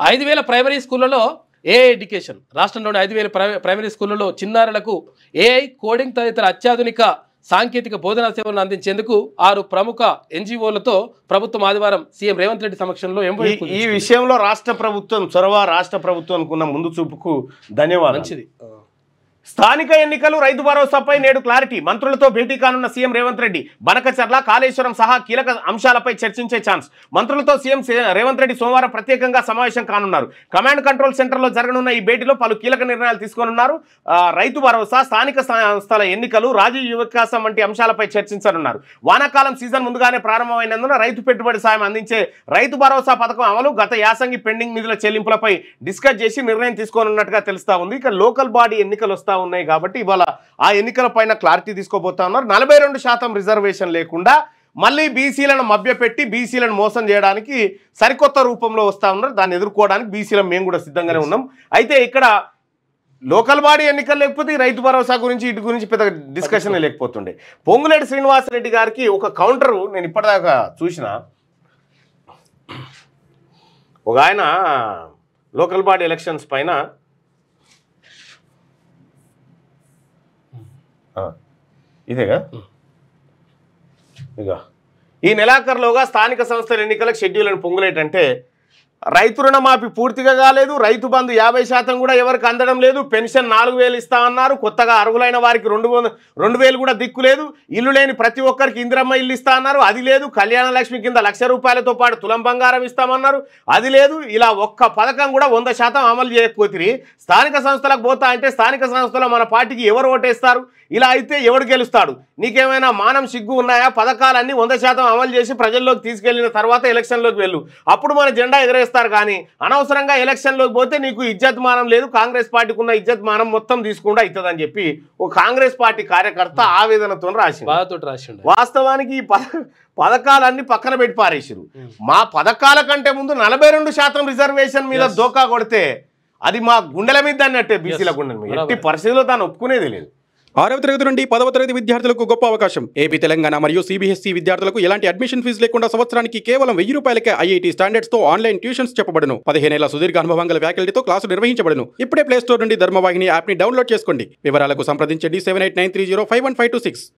5000 primary స్కూళ్లలో AI education. రాష్ట్రంలోని 5000 primary స్కూళ్లలో చిన్నారులకు ఏఐ, కోడింగ్ తదితర అత్యాధునిక సాంకేతిక బోధనా సేవలను అందించేందుకు 6 ప్రముఖ ఎన్జిఓలతో ప్రభుత్వం ఆదివారం సీఎం రేవంత్ రెడ్డి సమక్షంలో ఈ విషయంలో రాష్ట్ర ప్రభుత్వం చొరవ, రాష్ట్ర ప్రభుత్వం ఉన్న ముందు చూపుకు ధన్యవాదాలు. మంచిది. స్థానిక ఎన్నికలు, రైతు భరోసాపై నేడు క్లారిటీ. మంత్రులతో భేటీ కానున్న సీఎం రేవంత్ రెడ్డి. బనకచర్ల, కాళేశ్వరం సహా కీలక అంశాలపై చర్చించే ఛాన్స్. మంత్రులతో సీఎం రేవంత్ రెడ్డి సోమవారం ప్రత్యేకంగా సమావేశం కానున్నారు. కమాండ్ కంట్రోల్ సెంటర్లో జరగనున్న ఈ భేటీలో పలు కీలక నిర్ణయాలు తీసుకోనున్నారు. రైతు భరోసా, స్థానిక సంస్థల ఎన్నికలు, రాజీవ్ వికాసం వంటి అంశాలపై చర్చించనున్నారు. వానాకాలం సీజన్ ముందుగానే ప్రారంభమైనందున రైతు పెట్టుబడి సాయం అందించే రైతు భరోసా పథకం అమలు, గత యాసంగి పెండింగ్ నిధుల చెల్లింపులపై డిస్కస్ చేసి నిర్ణయం తీసుకోనున్నట్టుగా తెలుస్తా ఉంది. ఇక లోకల్ బాడీ ఎన్నికలు వస్తా ఉన్నాయి కాబట్టి ఇవాళ ఆ ఎన్నికల పైన క్లారిటీ తీసుకోబోతా ఉన్నారు. 42% రిజర్వేషన్ లేకుండా మళ్ళీ బీసీలను మభ్యపెట్టి బీసీలను మోసం చేయడానికి సరికొత్త రూపంలో వస్తా ఉన్నారు. దాన్ని ఎదుర్కోవడానికి బీసీలను మేము కూడా సిద్ధంగానే ఉన్నాం. అయితే ఇక్కడ లోకల్ బాడీ ఎన్నికలు లేకపోతే రైతు భరోసా గురించి ఇటు గురించి పెద్ద డిస్కషన్ లేకపోతుండే. పొంగులేటి శ్రీనివాసరెడ్డి గారికి ఒక కౌంటరు నేను ఇప్పటిదాకా చూసిన. ఒక ఆయన లోకల్ బాడీ ఎలక్షన్స్ పైన ఇదేగా ఇక ఈ నెలాఖరులోగా స్థానిక సంస్థల ఎన్నికలకు షెడ్యూల్ అని పొంగులేటంటే రైతు రుణమాఫీ పూర్తిగా కాలేదు, రైతు బంధు 50% కూడా ఎవరికి అందడం లేదు, పెన్షన్ 4000 ఇస్తామన్నారు, కొత్తగా అర్హులైన వారికి 2000 కూడా దిక్కు లేదు, ఇల్లు లేని ప్రతి ఒక్కరికి ఇందిరమ్మ ఇల్లు ఇస్తా అన్నారు, అది లేదు, కళ్యాణ లక్ష్మి కింద 1,00,000 రూపాయలతో పాటు తులం బంగారం ఇస్తామన్నారు, అది లేదు. ఇలా ఒక్క పథకం కూడా 100% అమలు చేయకపోతే స్థానిక సంస్థలకు పోతా అంటే స్థానిక సంస్థలో మన పార్టీకి ఎవరు ఓటేస్తారు? ఇలా అయితే ఎవడు గెలుస్తాడు? నీకేమైనా మానం సిగ్గు ఉన్నాయా? పథకాలన్నీ 100% అమలు చేసి ప్రజల్లోకి తీసుకెళ్లిన తర్వాత ఎలక్షన్లోకి వెళ్ళు, అప్పుడు మన జెండా ఎగరేస్తారు. కానీ అనవసరంగా ఎలక్షన్లోకి పోతే నీకు ఇజ్జత్ మానం లేదు, కాంగ్రెస్ పార్టీకి ఉన్న ఇజ్జత్ మానం మొత్తం తీసుకుండా అవుతుందని చెప్పి ఒక కాంగ్రెస్ పార్టీ కార్యకర్త ఆవేదనతో రాసిండు. వాస్తవానికి ఈ పథకాలన్నీ పక్కన పెట్టి పారేసారు. మా పథకాల కంటే ముందు 42% రిజర్వేషన్ మీద దోకా కొడితే అది మా గుండెల మీద అన్నట్టే, బీసీల గుండెల మీద. ఎట్టి పరిస్థితిలో దాన్ని ఒప్పుకునేది లేదు. 6వ తరగతి నుండి 10వ తరగతి విద్యార్థులకు గొప్ప అవకాశం. ఏపీ, తెలంగాణ మరియు సిబిఎస్ఈ విద్యార్థులకు ఎలాంటి అడ్మిషన్ ఫీజు లేకుండా సంవత్సరానికి కేవలం 1000 రూపాయలకే ఐఐటీ స్టాండర్డ్స్ తో ఆన్లైన్ ట్యూషన్స్ చెప్పబడును. 15 ఏళ్ల సుదీర్ఘ అనుభవం గల ఫ్యాకల్టీతో క్లాసులు నిర్వహించబడును. ఇప్పుడే ప్లే స్టోర్ నుండి ధర్మవాహిని యాప్ ని డౌన్లోడ్ చేసుకోండి. వివరాలకు సంప్రదించండి 7893051526.